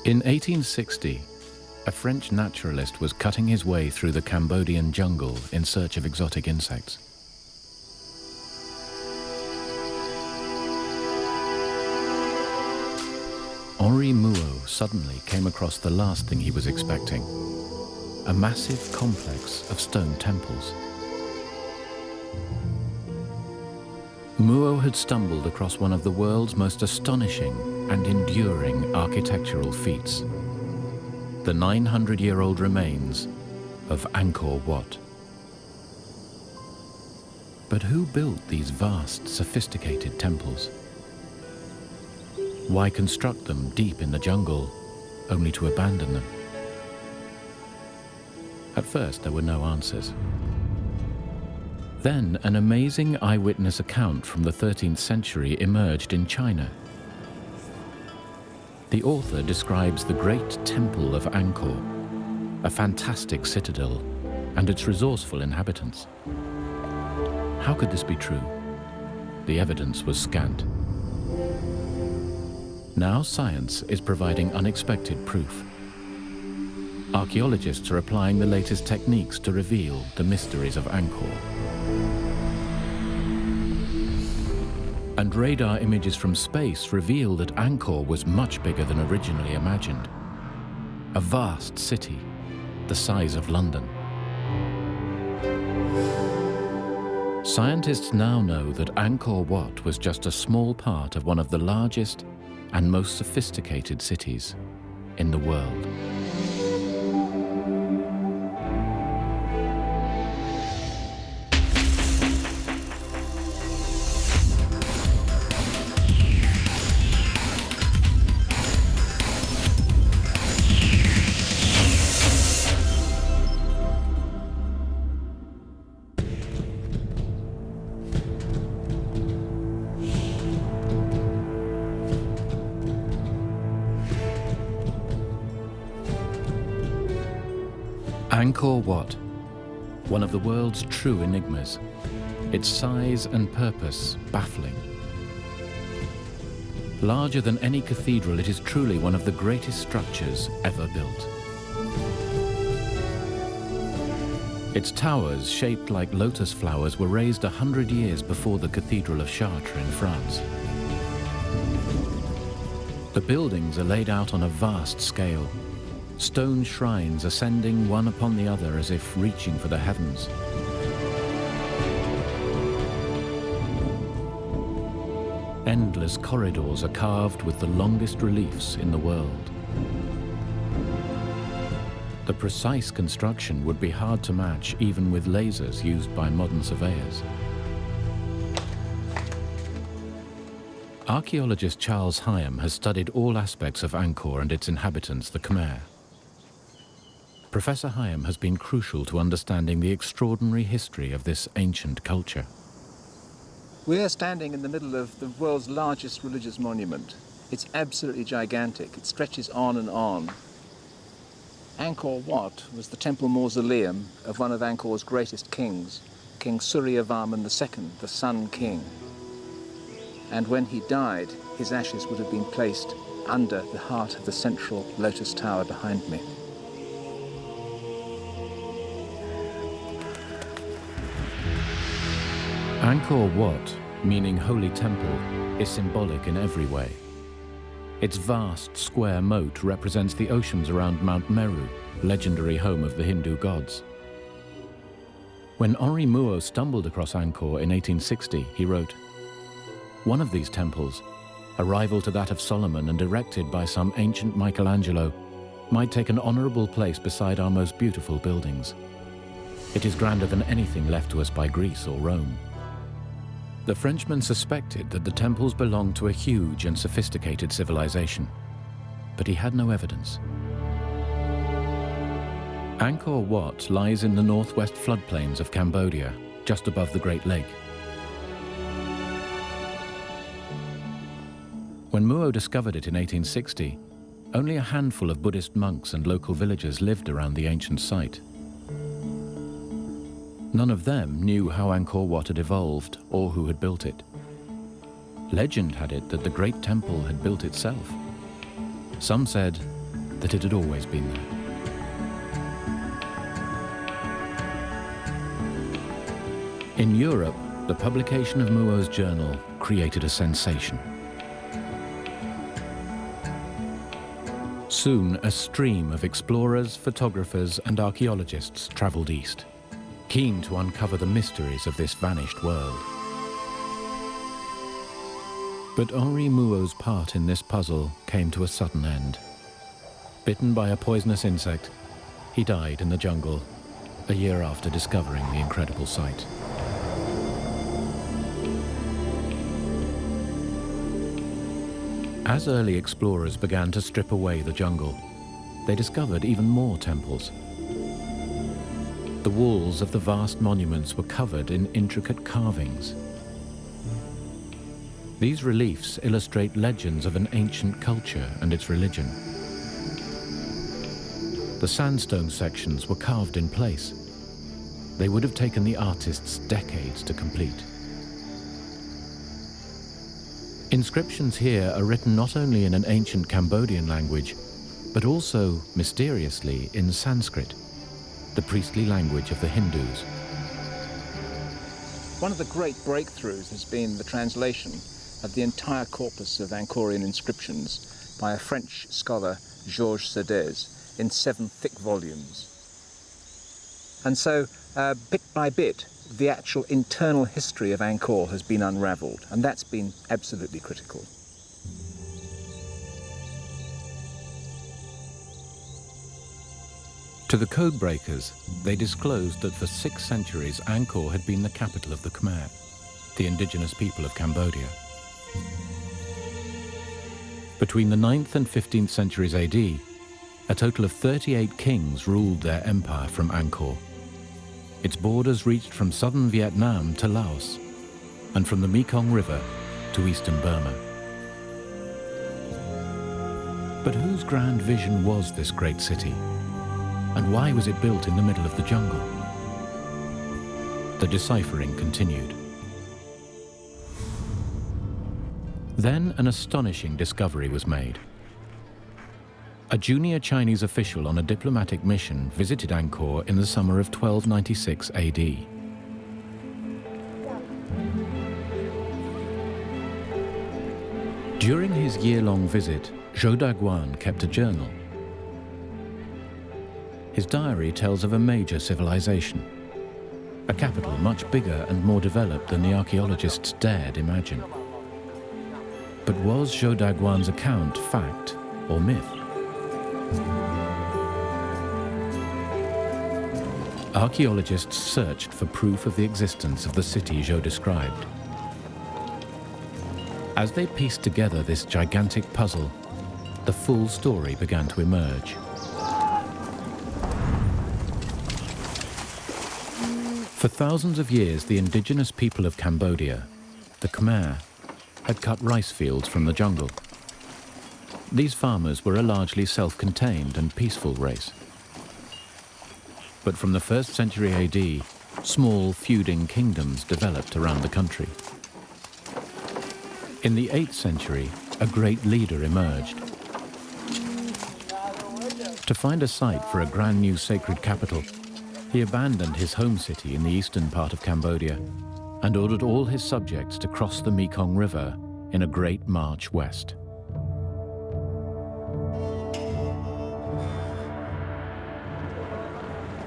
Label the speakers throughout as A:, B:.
A: In 1860, a French naturalist was cutting his way through the Cambodian jungle in search of exotic insects. Henri Mouot suddenly came across the last thing he was expecting: a massive complex of stone temples. Mouot had stumbled across one of the world's most astonishing and enduring architectural feats: the 900-year-old remains of Angkor Wat. But who built these vast, sophisticated temples? Why construct them deep in the jungle, only to abandon them? At first, there were no answers. Then, an amazing eyewitness account from the 13th century emerged in China. The author describes the great temple of Angkor, a fantastic citadel, and its resourceful inhabitants. How could this be true? The evidence was scant. Now science is providing unexpected proof. Archaeologists are applying the latest techniques to reveal the mysteries of Angkor. And radar images from space reveal that Angkor was much bigger than originally imagined. A vast city, the size of London. Scientists now know that Angkor Wat was just a small part of one of the largest and most sophisticated cities in the world. Angkor Wat, one of the world's true enigmas, its size and purpose baffling. Larger than any cathedral, it is truly one of the greatest structures ever built. Its towers, shaped like lotus flowers, were raised 100 years before the Cathedral of Chartres in France. The buildings are laid out on a vast scale, stone shrines ascending one upon the other as if reaching for the heavens. Endless corridors are carved with the longest reliefs in the world. The precise construction would be hard to match even with lasers used by modern surveyors. Archaeologist Charles Hyam has studied all aspects of Angkor and its inhabitants, the Khmer. Professor Hyam has been crucial to understanding the extraordinary history of this ancient culture.
B: We're standing in the middle of the world's largest religious monument. It's absolutely gigantic. It stretches on and on. Angkor Wat was the temple mausoleum of one of Angkor's greatest kings, King Suryavarman II, the Sun King. And when he died, his ashes would have been placed under the heart of the central lotus tower behind me.
A: Angkor Wat, meaning Holy Temple, is symbolic in every way. Its vast square moat represents the oceans around Mount Meru, legendary home of the Hindu gods. When Henri Mouot stumbled across Angkor in 1860, he wrote, "One of these temples, a rival to that of Solomon and erected by some ancient Michelangelo, might take an honorable place beside our most beautiful buildings. It is grander than anything left to us by Greece or Rome." The Frenchman suspected that the temples belonged to a huge and sophisticated civilization, but he had no evidence. Angkor Wat lies in the northwest floodplains of Cambodia, just above the Great Lake. When Mouot discovered it in 1860, only a handful of Buddhist monks and local villagers lived around the ancient site. None of them knew how Angkor Wat had evolved or who had built it. Legend had it that the great temple had built itself. Some said that it had always been there. In Europe, the publication of Muo's journal created a sensation. Soon, a stream of explorers, photographers, and archaeologists traveled east, keen to uncover the mysteries of this vanished world. But Henri Muo's part in this puzzle came to a sudden end. Bitten by a poisonous insect, he died in the jungle a year after discovering the incredible site. As early explorers began to strip away the jungle, they discovered even more temples. The walls of the vast monuments were covered in intricate carvings. These reliefs illustrate legends of an ancient culture and its religion. The sandstone sections were carved in place. They would have taken the artists decades to complete. Inscriptions here are written not only in an ancient Cambodian language, but also, mysteriously, in Sanskrit, the priestly language of the Hindus.
B: One of the great breakthroughs has been the translation of the entire corpus of Angkorian inscriptions by a French scholar, Georges Sedez, in 7 thick volumes. And so, bit by bit, the actual internal history of Angkor has been unravelled, and that's been absolutely critical.
A: To the code breakers, they disclosed that for 6 centuries Angkor had been the capital of the Khmer, the indigenous people of Cambodia. Between the 9th and 15th centuries AD, a total of 38 kings ruled their empire from Angkor. Its borders reached from southern Vietnam to Laos, and from the Mekong River to eastern Burma. But whose grand vision was this great city? And why was it built in the middle of the jungle? The deciphering continued. Then an astonishing discovery was made. A junior Chinese official on a diplomatic mission visited Angkor in the summer of 1296 AD. During his year-long visit, Zhou Daguan kept a journal. His diary tells of a major civilization, a capital much bigger and more developed than the archaeologists dared imagine. But was Zhou Daguan's account fact or myth? Archaeologists searched for proof of the existence of the city Zhou described. As they pieced together this gigantic puzzle, the full story began to emerge. For thousands of years, the indigenous people of Cambodia, the Khmer, had cut rice fields from the jungle. These farmers were a largely self-contained and peaceful race. But from the 1st century AD, small feuding kingdoms developed around the country. In the 8th century, a great leader emerged. To find a site for a brand new sacred capital, he abandoned his home city in the eastern part of Cambodia and ordered all his subjects to cross the Mekong River in a great march west.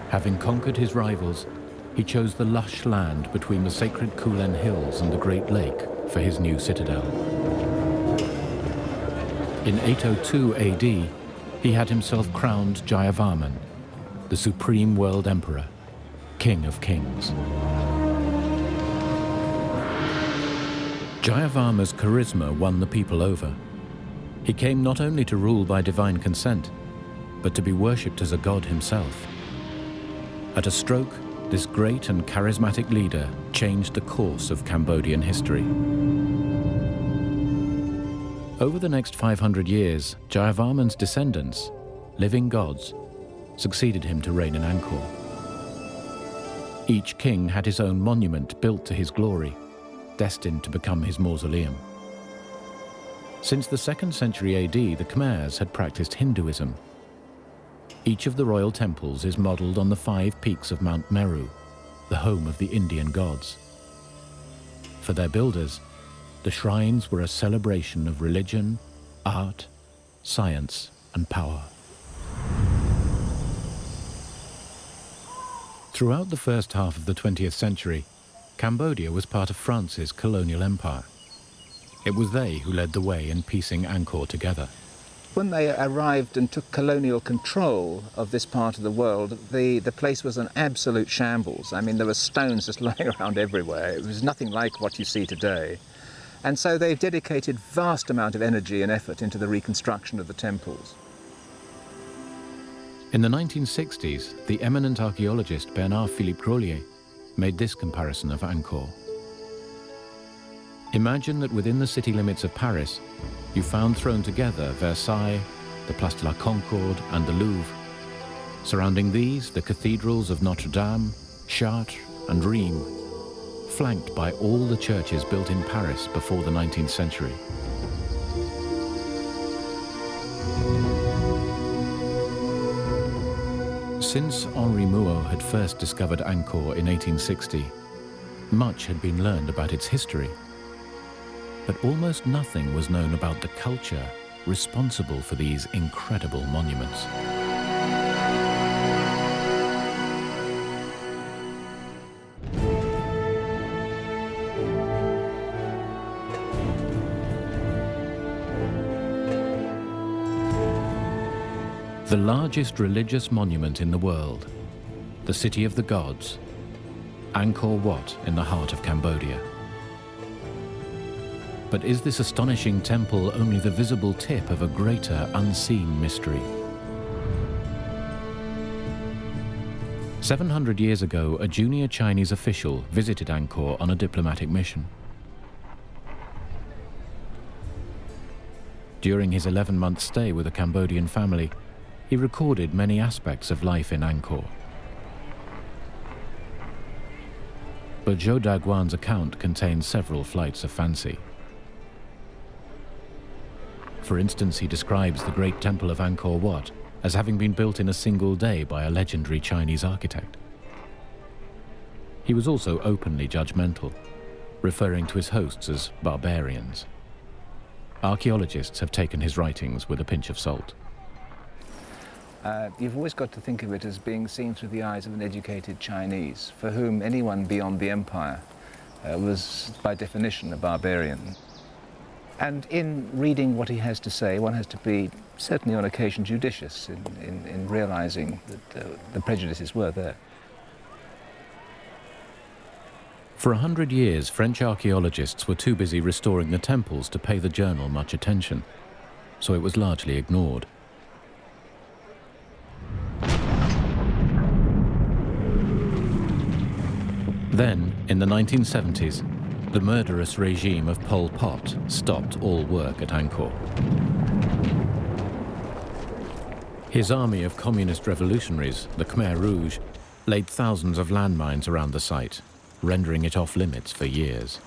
A: Having conquered his rivals, he chose the lush land between the sacred Kulen Hills and the Great Lake for his new citadel. In 802 AD, he had himself crowned Jayavarman, the supreme world emperor, king of kings. Jayavarman's charisma won the people over. He came not only to rule by divine consent, but to be worshipped as a god himself. At a stroke, this great and charismatic leader changed the course of Cambodian history. Over the next 500 years, Jayavarman's descendants, living gods, succeeded him to reign in Angkor. Each king had his own monument built to his glory, destined to become his mausoleum. Since the 2nd century AD, the Khmers had practiced Hinduism, Each of the royal temples is modelled on the 5 peaks of Mount Meru, the home of the Indian gods. For their builders, the shrines were a celebration of religion, art, science, and power. Throughout the first half of the 20th century, Cambodia was part of France's colonial empire. It was they who led the way in piecing Angkor together.
B: When they arrived and took colonial control of this part of the world, the place was an absolute shambles. I mean, there were stones just lying around everywhere. It was nothing like what you see today. And so they've dedicated vast amount of energy and effort into the reconstruction of the temples.
A: In the 1960s, the eminent archaeologist Bernard-Philippe Grolier made this comparison of Angkor. Imagine that within the city limits of Paris, you found thrown together Versailles, the Place de la Concorde, and the Louvre. Surrounding these, the cathedrals of Notre Dame, Chartres, and Rheims, flanked by all the churches built in Paris before the 19th century. Since Henri Mouot had first discovered Angkor in 1860, much had been learned about its history. But almost nothing was known about the culture responsible for these incredible monuments. The largest religious monument in the world, the City of the Gods, Angkor Wat in the heart of Cambodia. But is this astonishing temple only the visible tip of a greater unseen mystery? 700 years ago, a junior Chinese official visited Angkor on a diplomatic mission. During his 11-month stay with a Cambodian family, he recorded many aspects of life in Angkor. But Zhou Daguan's account contains several flights of fancy. For instance, he describes the great temple of Angkor Wat as having been built in a single day by a legendary Chinese architect. He was also openly judgmental, referring to his hosts as barbarians. Archaeologists have taken his writings with a pinch of salt.
B: You've always got to think of it as being seen through the eyes of an educated Chinese, for whom anyone beyond the empire was, by definition, a barbarian. And in reading what he has to say, one has to be, certainly on occasion, judicious in realizing that the prejudices were there.
A: For 100 years, French archaeologists were too busy restoring the temples to pay the journal much attention, so it was largely ignored. Then, in the 1970s, the murderous regime of Pol Pot stopped all work at Angkor. His army of communist revolutionaries, the Khmer Rouge, laid thousands of landmines around the site, rendering it off-limits for years.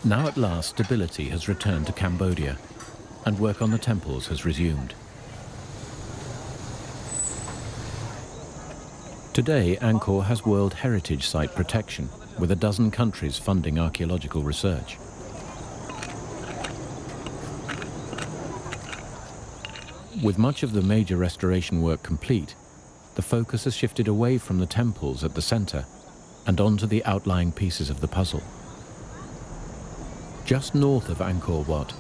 A: Now at last, stability has returned to Cambodia, and work on the temples has resumed. Today, Angkor has World Heritage Site protection, with a dozen countries funding archaeological research. With much of the major restoration work complete, the focus has shifted away from the temples at the center and onto the outlying pieces of the puzzle. Just north of Angkor Wat,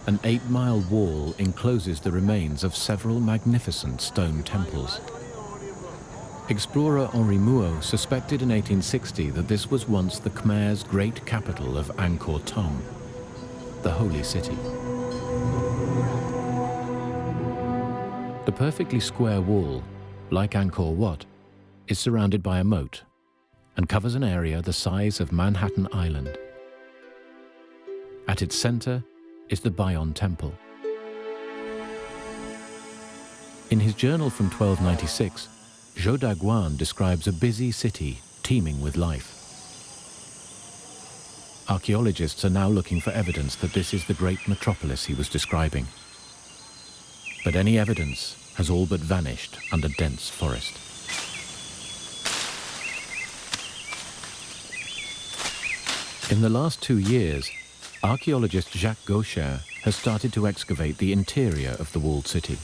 A: an 8-mile wall encloses the remains of several magnificent stone temples. Explorer Henri Mouot suspected in 1860 that this was once the Khmer's great capital of Angkor Thom, the holy city. The perfectly square wall, like Angkor Wat, is surrounded by a moat and covers an area the size of Manhattan Island. At its center is the Bayon Temple. In his journal from 1296, Zhou Daguan describes a busy city teeming with life. Archaeologists are now looking for evidence that this is the great metropolis he was describing. But any evidence has all but vanished under dense forest. In the last 2 years, archaeologist Jacques Gaucher has started to excavate the interior of the walled city.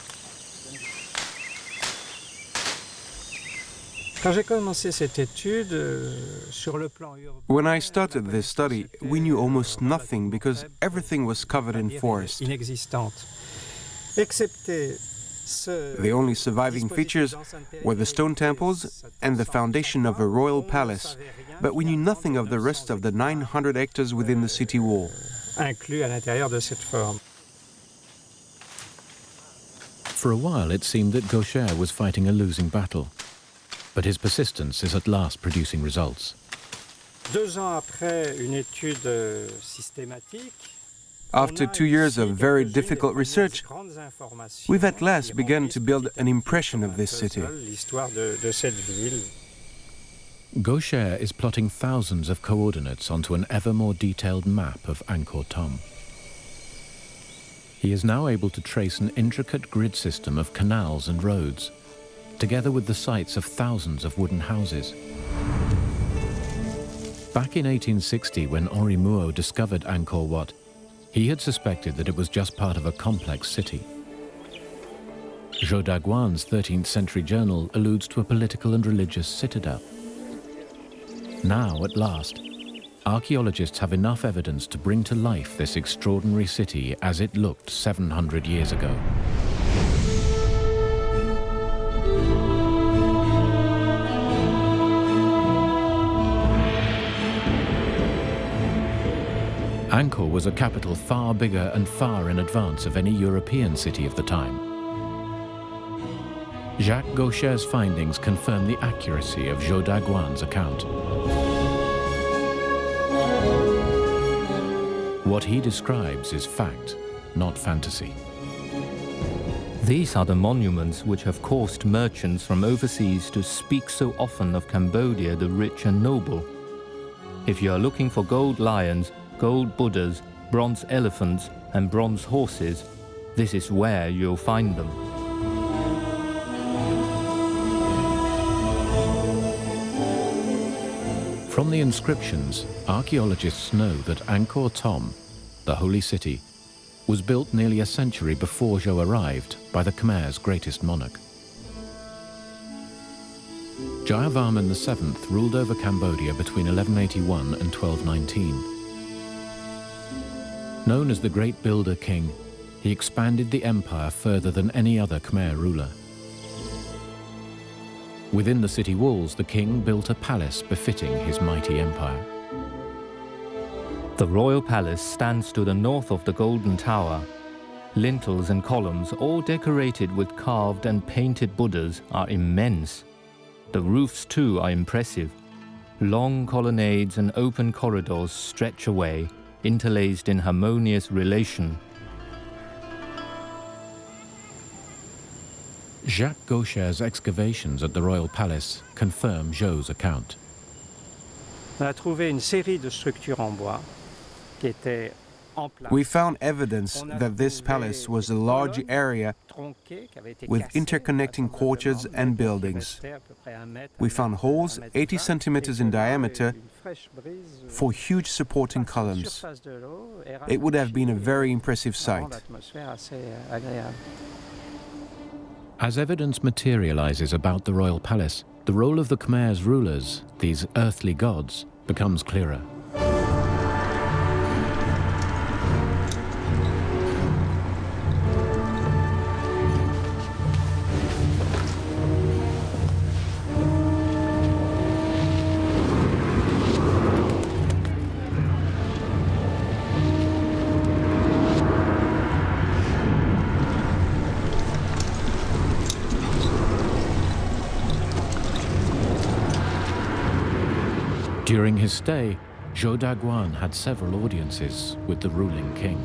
C: When I started this study, we knew almost nothing because everything was covered in forest. The only surviving features were the stone temples and the foundation of a royal palace, but we knew nothing of the rest of the 900 hectares within the city wall.
A: For a while, it seemed that Gaucher was fighting a losing battle, but his persistence is at last producing results.
C: After 2 years of very difficult research, we've at last begun to build an impression of this city.
A: Gaucher is plotting thousands of coordinates onto an ever more detailed map of Angkor Thom. He is now able to trace an intricate grid system of canals and roads, together with the sites of thousands of wooden houses. Back in 1860, when Henri Mouot discovered Angkor Wat, he had suspected that it was just part of a complex city. Zhou Daguan's 13th century journal alludes to a political and religious citadel. Now, at last, archaeologists have enough evidence to bring to life this extraordinary city as it looked 700 years ago. Angkor was a capital far bigger and far in advance of any European city of the time. Jacques Gaucher's findings confirm the accuracy of Zhou Daguan's account. What he describes is fact, not fantasy.
D: These are the monuments which have caused merchants from overseas to speak so often of Cambodia the rich and noble. If you are looking for gold lions, gold Buddhas, bronze elephants and bronze horses, this is where you'll find them.
A: From the inscriptions, archaeologists know that Angkor Thom, the holy city, was built nearly a century before Zhou arrived by the Khmer's greatest monarch. Jayavarman VII ruled over Cambodia between 1181 and 1219. Known as the Great Builder King, he expanded the empire further than any other Khmer ruler. Within the city walls, the king built a palace befitting his mighty empire.
D: The royal palace stands to the north of the Golden Tower. Lintels and columns, all decorated with carved and painted Buddhas, are immense. The roofs too are impressive. Long colonnades and open corridors stretch away, interlaced in harmonious relation.
A: Jacques Gaucher's excavations at the royal palace confirm Zhou's account.
C: We found evidence that this palace was a large area with interconnecting courtyards and buildings. We found holes 80 centimeters in diameter for huge supporting columns. It would have been a very impressive sight.
A: As evidence materializes about the royal palace, the role of the Khmer's rulers, these earthly gods, becomes clearer. During his stay, Zhou Daguan had several audiences with the ruling king.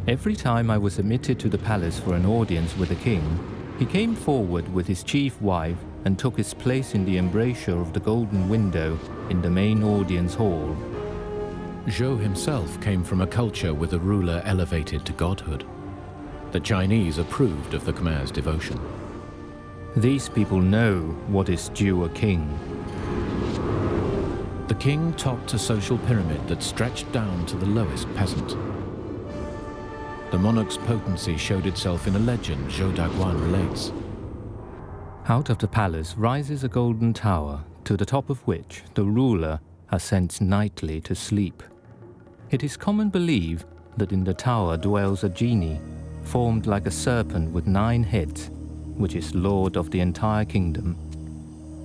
D: Every time I was admitted to the palace for an audience with the king, he came forward with his chief wife and took his place in the embrasure of the golden window in the main audience hall.
A: Zhou himself came from a culture with a ruler elevated to godhood. The Chinese approved of the Khmer's devotion.
D: These people know what is due a king.
A: The king topped a social pyramid that stretched down to the lowest peasant. The monarch's potency showed itself in a legend Zhou Daguan relates.
D: Out of the palace rises a golden tower, to the top of which the ruler ascends nightly to sleep. It is common belief that in the tower dwells a genie, formed like a serpent with 9 heads, which is lord of the entire kingdom.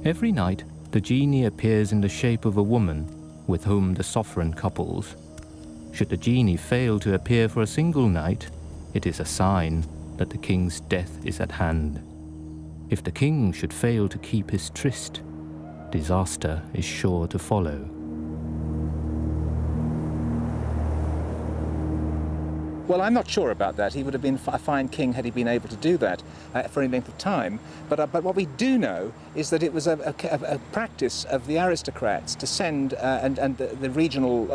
D: Every night, the genie appears in the shape of a woman with whom the sovereign couples. Should the genie fail to appear for a single night, it is a sign that the king's death is at hand. If the king should fail to keep his tryst, disaster is sure to follow.
B: Well, I'm not sure about that. He would have been a fine king had he been able to do that for any length of time. But what we do know is that it was a practice of the aristocrats to send, and the regional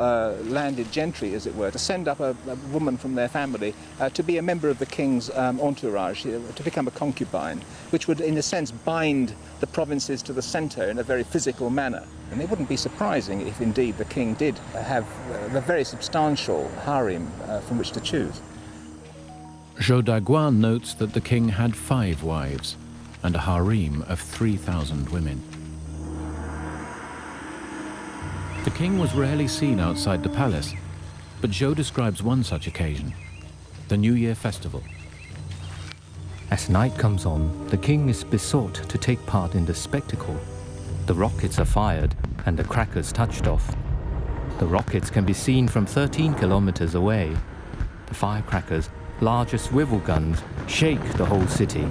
B: landed gentry, as it were, to send up a woman from their family to be a member of the king's entourage, to become a concubine, which would, in a sense, bind the provinces to the centre in a very physical manner. And it wouldn't be surprising if indeed the king did have a very substantial harem from which to choose.
A: Zhou Daguan notes that the king had 5 wives and a harem of 3,000 women. The king was rarely seen outside the palace, but Zhou describes one such occasion, the New Year festival.
D: As night comes on, the king is besought to take part in the spectacle. The rockets are fired and the crackers touched off. The rockets can be seen from 13 kilometers away. The firecrackers, large as swivel guns, shake the whole city.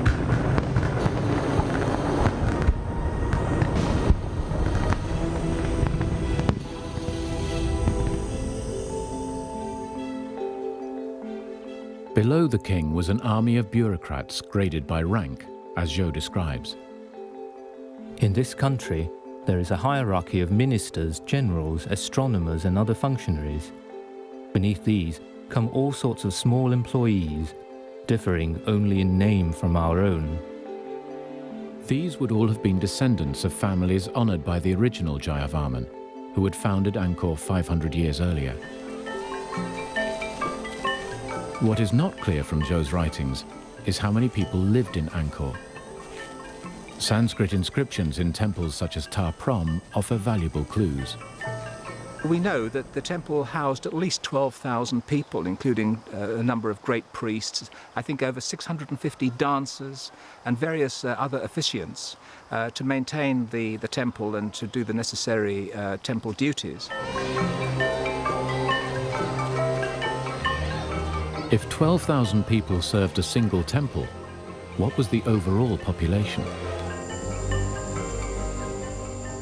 A: Below the king was an army of bureaucrats graded by rank, as Zhou describes.
D: In this country, there is a hierarchy of ministers, generals, astronomers, and other functionaries. Beneath these come all sorts of small employees, differing only in name from our own.
A: These would all have been descendants of families honored by the original Jayavarman, who had founded Angkor 500 years earlier. What is not clear from Zhou's writings is how many people lived in Angkor. Sanskrit inscriptions in temples such as Ta Prohm offer valuable clues.
B: We know that the temple housed at least 12,000 people, including a number of great priests, I think over 650 dancers and various other officiants to maintain the temple and to do the necessary temple duties.
A: If 12,000 people served a single temple, what was the overall population?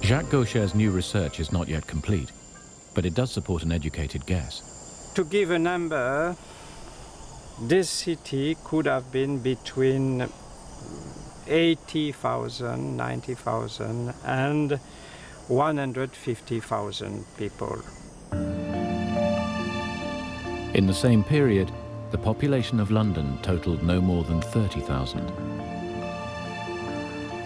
A: Jacques Gaucher's new research is not yet complete, but it does support an educated guess.
E: To give a number, this city could have been between 80,000, 90,000 and 150,000 people.
A: In the same period, the population of London totaled no more than 30,000.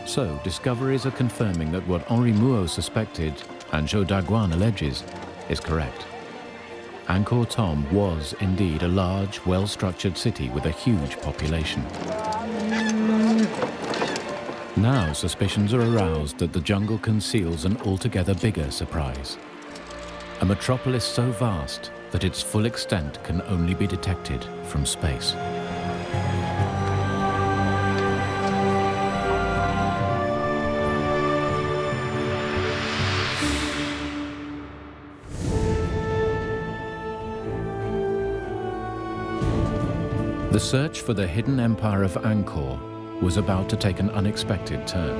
A: So, discoveries are confirming that what Henri Mouot suspected and Zhou Daguan alleges is correct. Angkor Thom was indeed a large, well-structured city with a huge population. Now suspicions are aroused that the jungle conceals an altogether bigger surprise. A metropolis so vast that its full extent can only be detected from space. The search for the hidden empire of Angkor was about to take an unexpected turn.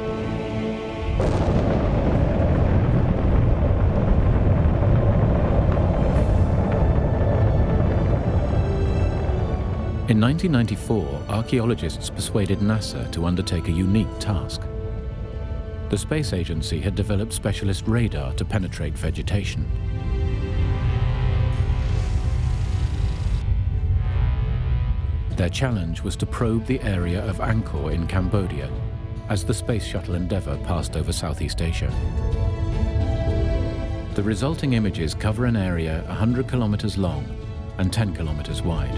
A: In 1994, archaeologists persuaded NASA to undertake a unique task. The space agency had developed specialist radar to penetrate vegetation. Their challenge was to probe the area of Angkor in Cambodia as the Space Shuttle Endeavour passed over Southeast Asia. The resulting images cover an area 100 kilometers long and 10 kilometers wide.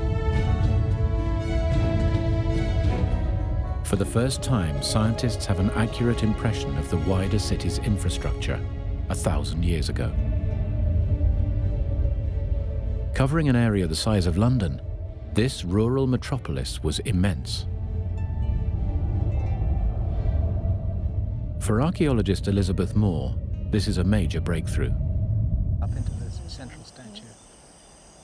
A: For the first time, scientists have an accurate impression of the wider city's infrastructure 1,000 years ago. Covering an area the size of London, this rural metropolis was immense. For archaeologist Elizabeth Moore, this is a major breakthrough.
B: Up into this central statue.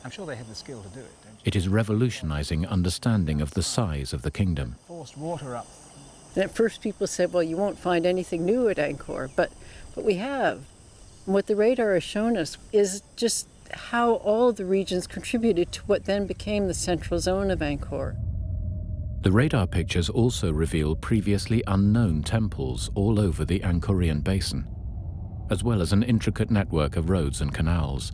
B: I'm sure they had the skill to do it, don't you?
A: It is revolutionizing understanding of the size of the kingdom.
B: Forced water up.
F: And at first people said, well, you won't find anything new at Angkor, but we have. And what the radar has shown us is just how all the regions contributed to what then became the central zone of Angkor.
A: The radar pictures also reveal previously unknown temples all over the Angkorian basin, as well as an intricate network of roads and canals,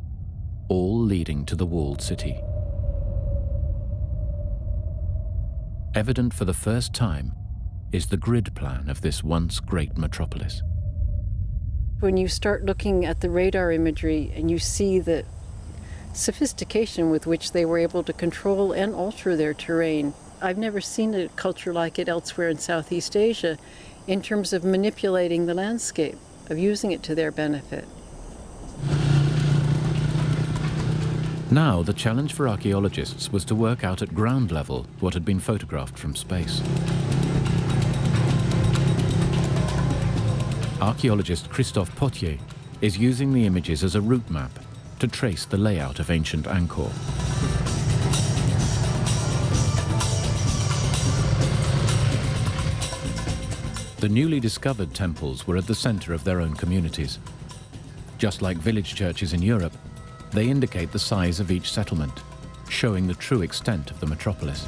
A: all leading to the walled city. Evident for the first time is the grid plan of this once great metropolis.
F: When you start looking at the radar imagery and you see the sophistication with which they were able to control and alter their terrain, I've never seen a culture like it elsewhere in Southeast Asia in terms of manipulating the landscape, of using it to their benefit.
A: Now, the challenge for archaeologists was to work out at ground level what had been photographed from space. Archaeologist Christophe Potier is using the images as a route map to trace the layout of ancient Angkor. The newly discovered temples were at the center of their own communities. Just like village churches in Europe, they indicate the size of each settlement, showing the true extent of the metropolis.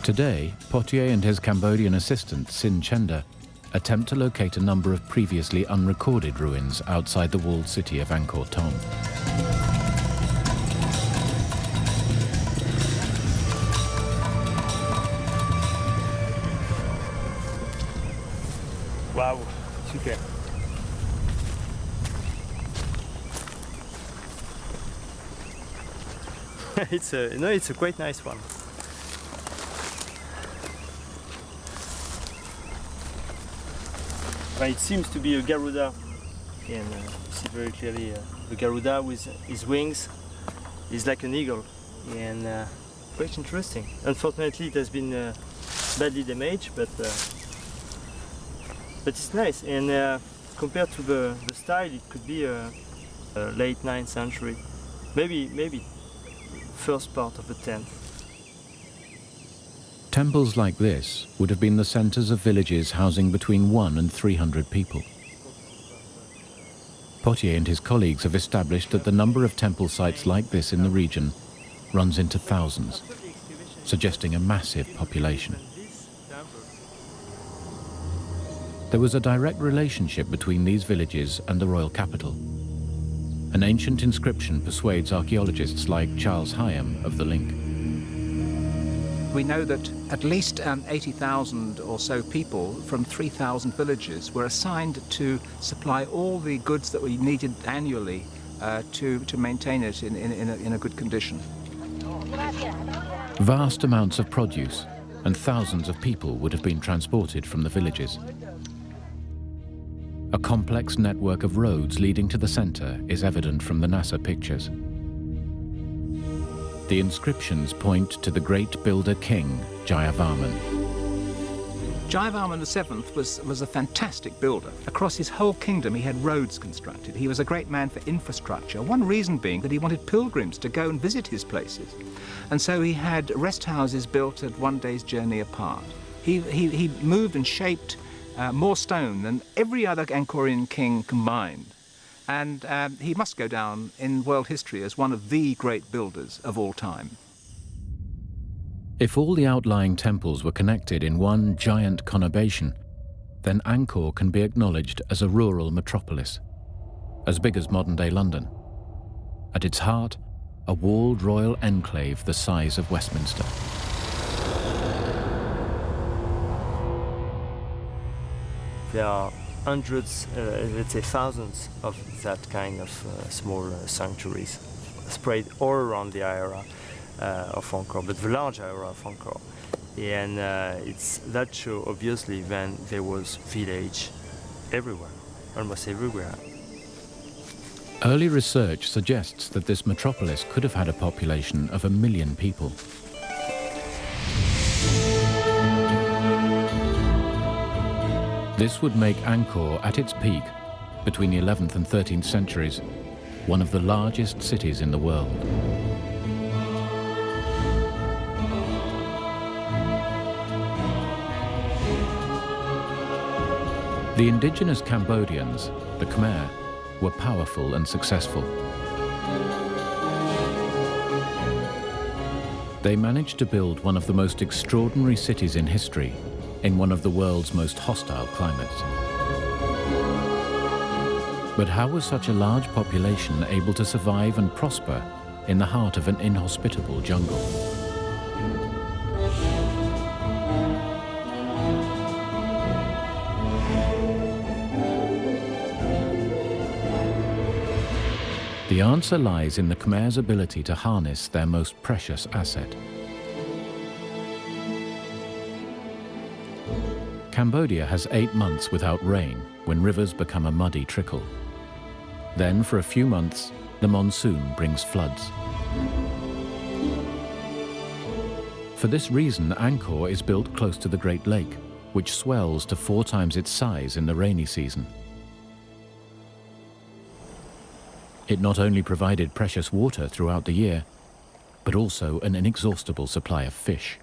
A: Today, Potier and his Cambodian assistant, Sin Chenda, attempt to locate a number of previously unrecorded ruins outside the walled city of Angkor Thom.
E: Wow, super. It's a quite nice one. It seems to be a Garuda. You can see very clearly the Garuda with his wings is like an eagle, and quite interesting. Unfortunately, it has been badly damaged, but it's nice. And compared to the style, it could be a late 9th century, maybe first part of the 10th.
A: Temples like this would have been the centers of villages housing between 100 and 300 people. Potier and his colleagues have established that the number of temple sites like this in the region runs into thousands, suggesting a massive population. There was a direct relationship between these villages and the royal capital. An ancient inscription persuades archaeologists like Charles Hyam of the link.
B: We know that at least 80,000 or so people from 3,000 villages were assigned to supply all the goods that we needed annually to maintain it in a good condition.
A: Vast amounts of produce and thousands of people would have been transported from the villages. A complex network of roads leading to the center is evident from the NASA pictures. The inscriptions point to the great builder king, Jayavarman.
B: Jayavarman VII was a fantastic builder. Across his whole kingdom, he had roads constructed. He was a great man for infrastructure, one reason being that he wanted pilgrims to go and visit his places. And so he had rest houses built at one day's journey apart. He moved and shaped more stone than every other Angkorian king combined. And he must go down in world history as one of the great builders of all time.
A: If all the outlying temples were connected in one giant conurbation, then Angkor can be acknowledged as a rural metropolis, as big as modern-day London, At its heart, a walled royal enclave the size of Westminster.
E: There are hundreds, let's say thousands of that kind of small sanctuaries spread all around the area of Angkor, but the large area of Angkor. And it's that show, obviously, when there was village everywhere, almost everywhere.
A: Early research suggests that this metropolis could have had a population of 1 million people. This would make Angkor, at its peak, between the 11th and 13th centuries, one of the largest cities in the world. The indigenous Cambodians, the Khmer, were powerful and successful. They managed to build one of the most extraordinary cities in history, in one of the world's most hostile climates. But how was such a large population able to survive and prosper in the heart of an inhospitable jungle? The answer lies in the Khmer's ability to harness their most precious asset. Cambodia has 8 months without rain, when rivers become a muddy trickle. Then, for a few months, the monsoon brings floods. For this reason, Angkor is built close to the Great Lake, which swells to 4 times its size in the rainy season. It not only provided precious water throughout the year, but also an inexhaustible supply of fish.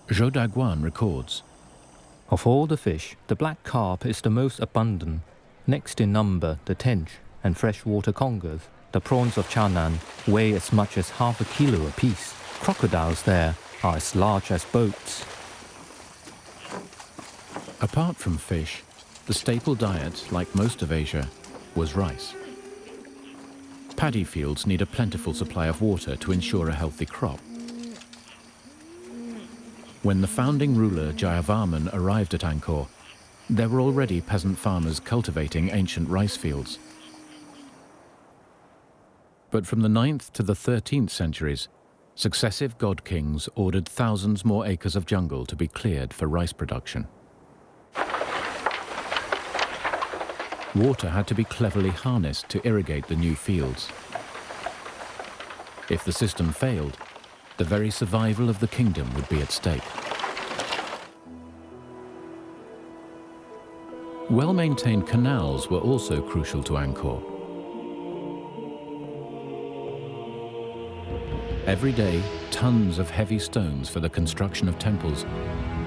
A: Zhou Daguan records,
D: Of all the fish, the black carp is the most abundant. Next in number, the tench and freshwater congers. The prawns of Channan weigh as much as half a kilo apiece. Crocodiles there are as large as boats.
A: Apart from fish, the staple diet, like most of Asia, was rice. Paddy fields need a plentiful supply of water to ensure a healthy crop. When the founding ruler Jayavarman arrived at Angkor, there were already peasant farmers cultivating ancient rice fields. But from the 9th to the 13th centuries, successive god kings ordered thousands more acres of jungle to be cleared for rice production. Water had to be cleverly harnessed to irrigate the new fields. If the system failed, the very survival of the kingdom would be at stake. Well-maintained canals were also crucial to Angkor. Every day, tons of heavy stones for the construction of temples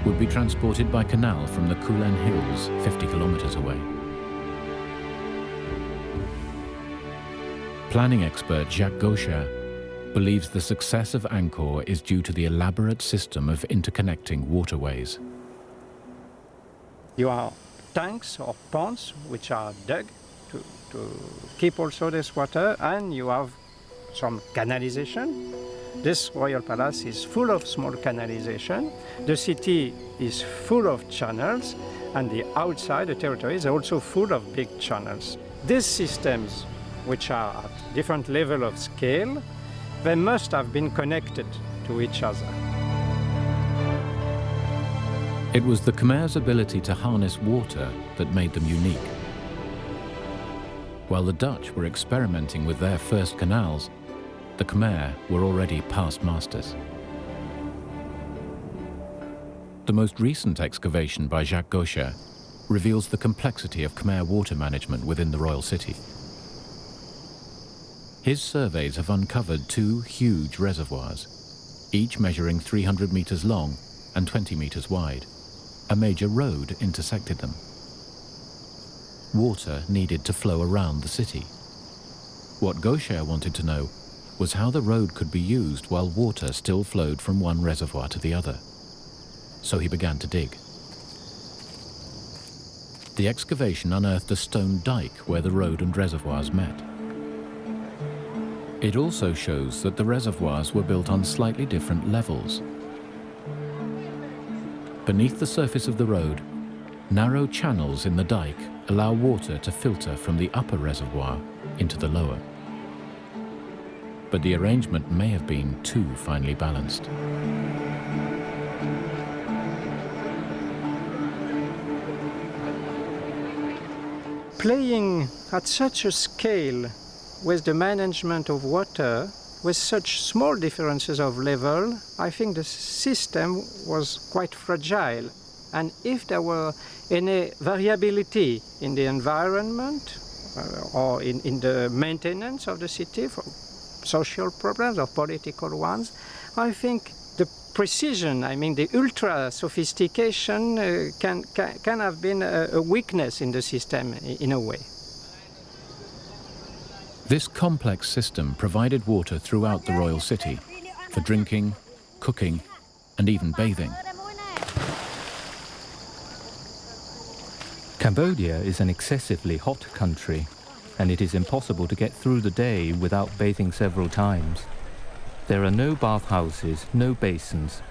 A: would be transported by canal from the Kulen Hills, 50 kilometers away. Planning expert Jacques Gaucher believes the success of Angkor is due to the elaborate system of interconnecting waterways.
G: You have tanks or ponds which are dug to keep also this water, and you have some canalization. This royal palace is full of small canalization. The city is full of channels, and the outside, the territory, is also full of big channels. These systems, which are at different level of scale, they must have been connected to each other.
A: It was the Khmer's ability to harness water that made them unique. While the Dutch were experimenting with their first canals, the Khmer were already past masters. The most recent excavation by Jacques Gaucher reveals the complexity of Khmer water management within the royal city. His surveys have uncovered 2 huge reservoirs, each measuring 300 meters long and 20 meters wide. A major road intersected them. Water needed to flow around the city. What Gaucher wanted to know was how the road could be used while water still flowed from one reservoir to the other. So he began to dig. The excavation unearthed a stone dike where the road and reservoirs met. It also shows that the reservoirs were built on slightly different levels. Beneath the surface of the road, narrow channels in the dike allow water to filter from the upper reservoir into the lower. But the arrangement may have been too finely balanced.
G: Playing at such a scale with the management of water, with such small differences of level, I think the system was quite fragile. And if there were any variability in the environment or in the maintenance of the city, for social problems or political ones, I think the precision, I mean the ultra sophistication can have been a weakness in the system in a way.
A: This complex system provided water throughout the royal city for drinking, cooking, and even bathing.
D: Cambodia is an excessively hot country, and it is impossible to get through the day without bathing several times. There are no bathhouses, no basins.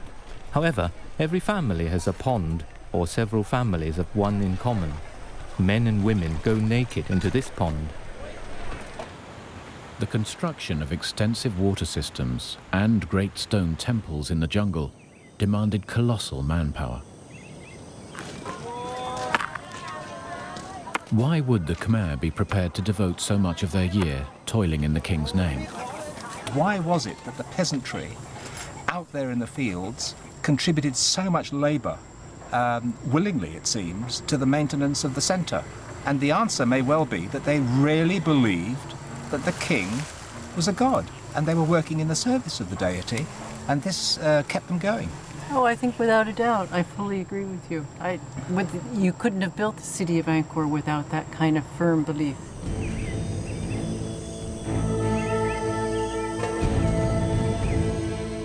D: However, every family has a pond, or several families have one in common. Men and women go naked into this pond.
A: The construction of extensive water systems and great stone temples in the jungle demanded colossal manpower. Why would the Khmer be prepared to devote so much of their year toiling in the king's name?
B: Why was it that the peasantry out there in the fields contributed so much labour, willingly it seems, to the maintenance of the centre? And the answer may well be that they really believed that the king was a god and they were working in the service of the deity, and this kept them going.
F: Oh, I think without a doubt, I fully agree with you. You couldn't have built the city of Angkor without that kind of firm belief.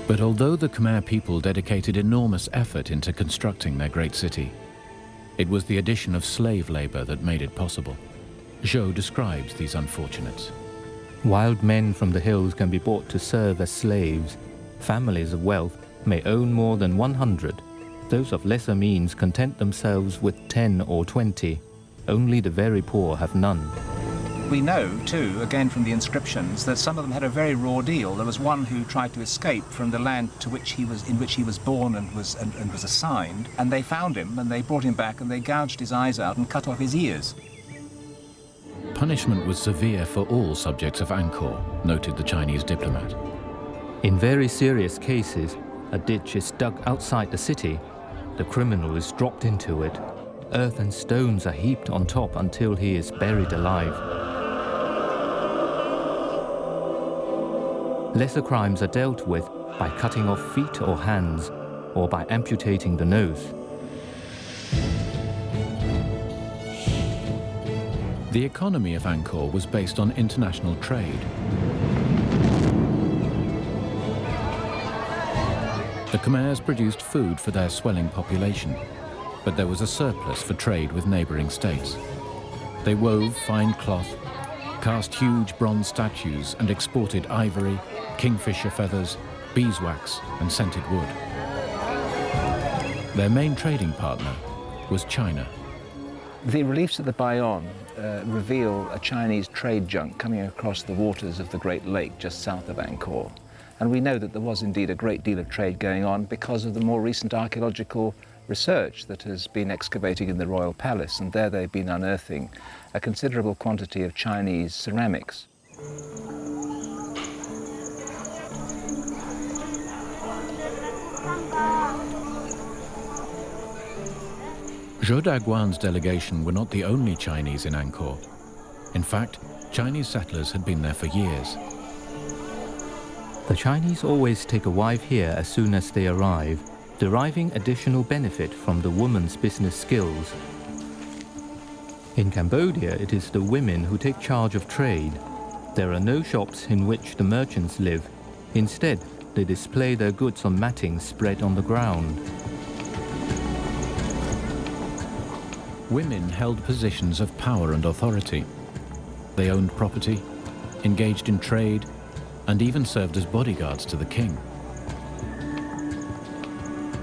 A: But although the Khmer people dedicated enormous effort into constructing their great city, it was the addition of slave labor that made it possible. Zhou describes these unfortunates.
D: Wild men from the hills can be bought to serve as slaves. Families of wealth may own more than 100. Those of lesser means content themselves with 10 or 20. Only the very poor have none.
B: We know, too, again from the inscriptions, that some of them had a very raw deal. There was one who tried to escape from the land in which he was born and was assigned, and they found him and they brought him back and they gouged his eyes out and cut off his ears.
A: Punishment was severe for all subjects of Angkor, noted the Chinese diplomat.
D: In very serious cases, a ditch is dug outside the city. The criminal is dropped into it. Earth and stones are heaped on top until he is buried alive. Lesser crimes are dealt with by cutting off feet or hands, or by amputating the nose.
A: The economy of Angkor was based on international trade. The Khmers produced food for their swelling population, but there was a surplus for trade with neighboring states. They wove fine cloth, cast huge bronze statues, and exported ivory, kingfisher feathers, beeswax, and scented wood. Their main trading partner was China.
B: The reliefs of the Bayonne reveal a Chinese trade junk coming across the waters of the Great Lake just south of Angkor. And we know that there was indeed a great deal of trade going on because of the more recent archaeological research that has been excavating in the royal palace, and there they've been unearthing a considerable quantity of Chinese ceramics.
A: Zhou Daguan's delegation were not the only Chinese in Angkor. In fact, Chinese settlers had been there for years.
D: The Chinese always take a wife here as soon as they arrive, deriving additional benefit from the woman's business skills. In Cambodia, it is the women who take charge of trade. There are no shops in which the merchants live. Instead, they display their goods on matting spread on the ground.
A: Women held positions of power and authority. They owned property, engaged in trade, and even served as bodyguards to the king.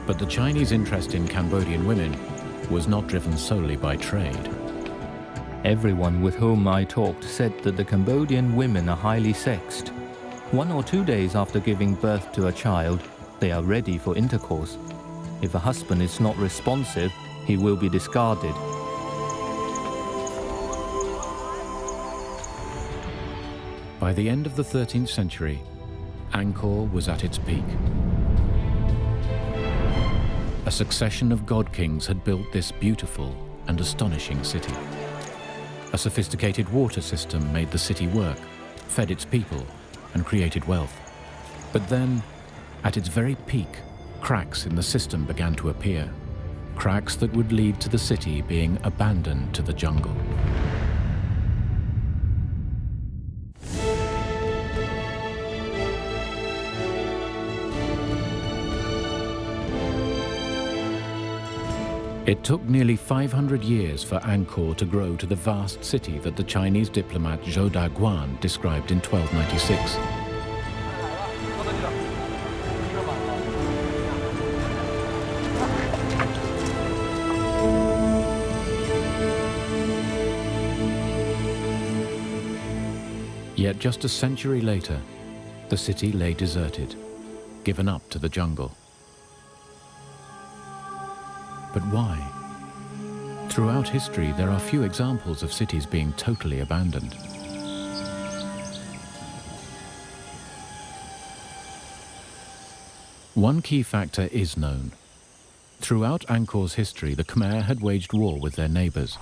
A: But the Chinese interest in Cambodian women was not driven solely by trade.
D: Everyone with whom I talked said that the Cambodian women are highly sexed. 1 or 2 days after giving birth to a child, they are ready for intercourse. If a husband is not responsive, he will be discarded.
A: By the end of the 13th century, Angkor was at its peak. A succession of god kings had built this beautiful and astonishing city. A sophisticated water system made the city work, fed its people, and created wealth. But then, at its very peak, cracks in the system began to appear. Cracks that would lead to the city being abandoned to the jungle. It took nearly 500 years for Angkor to grow to the vast city that the Chinese diplomat Zhou Daguan described in 1296. Yet just a century later, the city lay deserted, given up to the jungle. But why? Throughout history, there are few examples of cities being totally abandoned. One key factor is known. Throughout Angkor's history, the Khmer had waged war with their neighbors.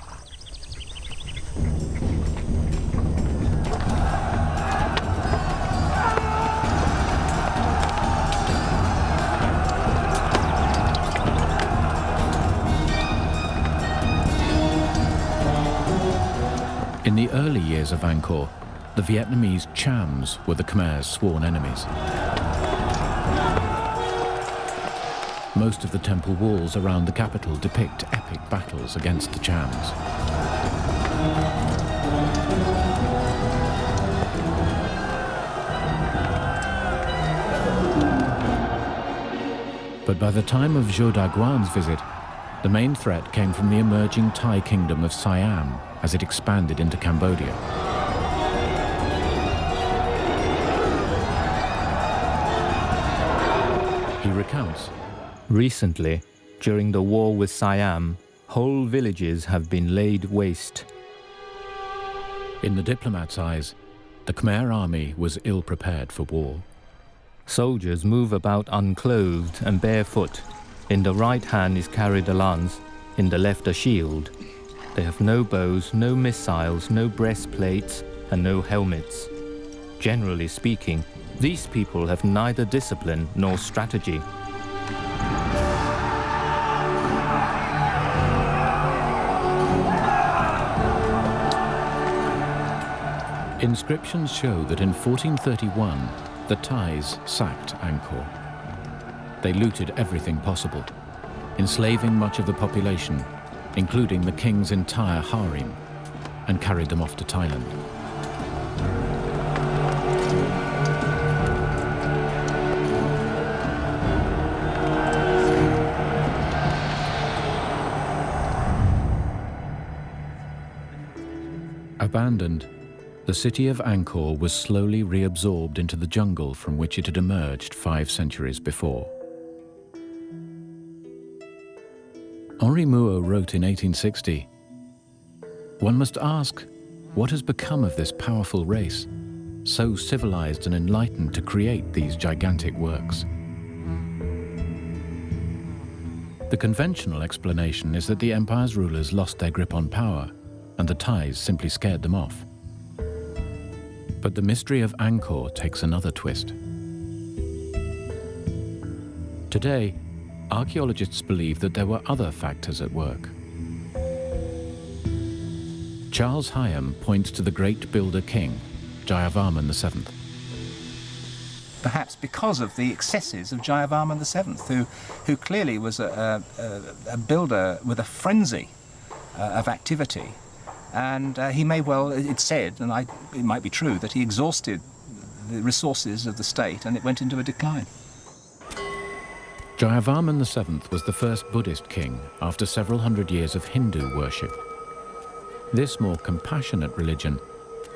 A: In the early years of Angkor, the Vietnamese Chams were the Khmer's sworn enemies. Most of the temple walls around the capital depict epic battles against the Chams. But by the time of Zhou Daguan's visit, the main threat came from the emerging Thai kingdom of Siam as it expanded into Cambodia. He recounts,
D: Recently, during the war with Siam, whole villages have been laid waste.
A: in the diplomat's eyes, the Khmer army was ill-prepared for war.
D: Soldiers move about unclothed and barefoot. In the right hand is carried a lance, in the left a shield. They have no bows, no missiles, no breastplates, and no helmets. Generally speaking, these people have neither discipline nor strategy.
A: Inscriptions show that in 1431, the Thais sacked Angkor. They looted everything possible, enslaving much of the population, including the king's entire harem, and carried them off to Thailand. Abandoned, the city of Angkor was slowly reabsorbed into the jungle from which it had emerged 5 centuries before. Henri Mouot wrote in 1860, "One must ask, what has become of this powerful race, so civilized and enlightened to create these gigantic works?" The conventional explanation is that the empire's rulers lost their grip on power, and the Thais simply scared them off. But the mystery of Angkor takes another twist. Today, archaeologists believe that there were other factors at work. Charles Hyam points to the great builder king, Jayavarman VII.
B: Perhaps because of the excesses of Jayavarman VII, who clearly was a builder with a frenzy of activity. And he may well, it's said, and it might be true, that he exhausted resources of the state, and it went into a decline.
A: Jayavarman VII was the first Buddhist king after several hundred years of Hindu worship. This more compassionate religion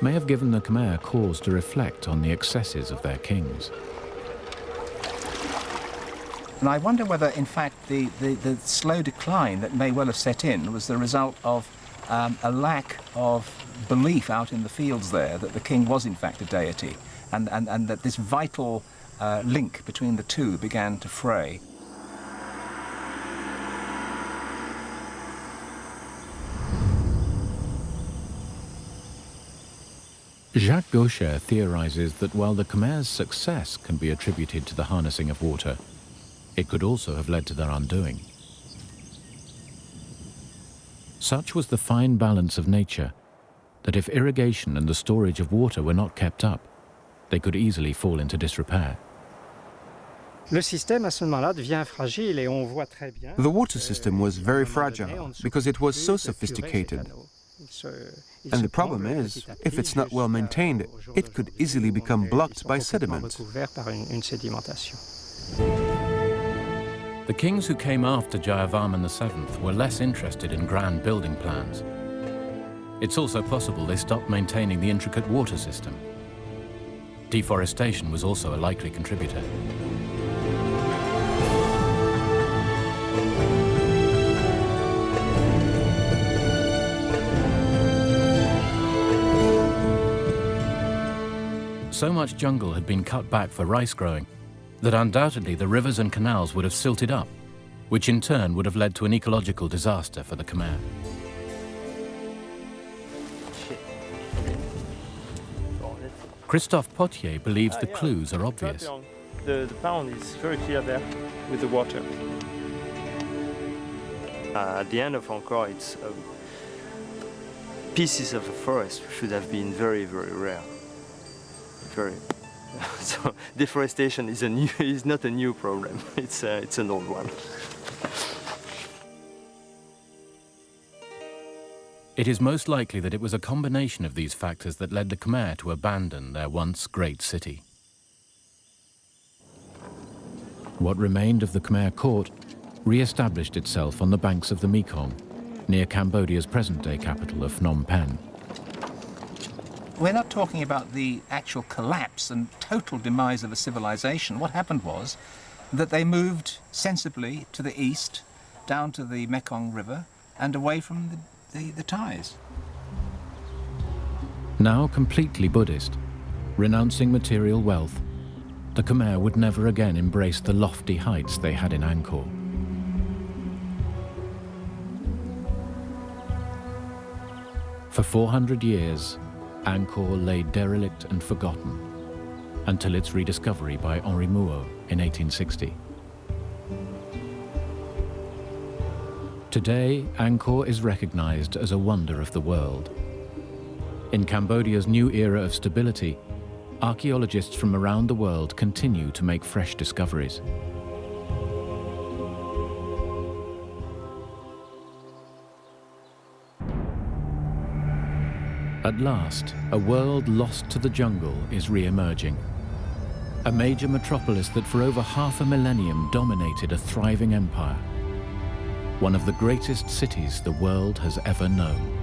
A: may have given the Khmer cause to reflect on the excesses of their kings.
B: And I wonder whether, in fact, the slow decline that may well have set in was the result of a lack of belief out in the fields there that the king was, in fact, a deity, and that this vital link between the two began to fray.
A: Jacques Gaucher theorizes that while the Khmer's success can be attributed to the harnessing of water, it could also have led to their undoing. Such was the fine balance of nature that if irrigation and the storage of water were not kept up, they could easily fall into disrepair.
G: Le système à ce moment-là devient fragile et on voit très bien.
C: The water system was very fragile because it was so sophisticated. And the problem is, if it's not well maintained, it could easily become blocked by sediment.
A: The kings who came after Jayavarman VII were less interested in grand building plans. It's also possible they stopped maintaining the intricate water system. Deforestation was also a likely contributor. So much jungle had been cut back for rice growing that undoubtedly the rivers and canals would have silted up, which in turn would have led to an ecological disaster for the Khmer. Christophe Potier believes the clues are obvious.
E: The pond is very clear there with the water. At the end of Angkor, it's pieces of the forest should have been very, very rare. So deforestation is not a new problem. It's an old one.
A: It is most likely that it was a combination of these factors that led the Khmer to abandon their once great city. What remained of the Khmer court re-established itself on the banks of the Mekong, near Cambodia's present-day capital of Phnom Penh.
B: We're not talking about the actual collapse and total demise of a civilization. What happened was that they moved sensibly to the east, down to the Mekong River, and away from the Thais.
A: Now completely Buddhist, renouncing material wealth, the Khmer would never again embrace the lofty heights they had in Angkor. For 400 years, Angkor lay derelict and forgotten, until its rediscovery by Henri Mouot in 1860. Today, Angkor is recognized as a wonder of the world. In Cambodia's new era of stability, archaeologists from around the world continue to make fresh discoveries. At last, a world lost to the jungle is re-emerging. A major metropolis that for over half a millennium dominated a thriving empire. One of the greatest cities the world has ever known.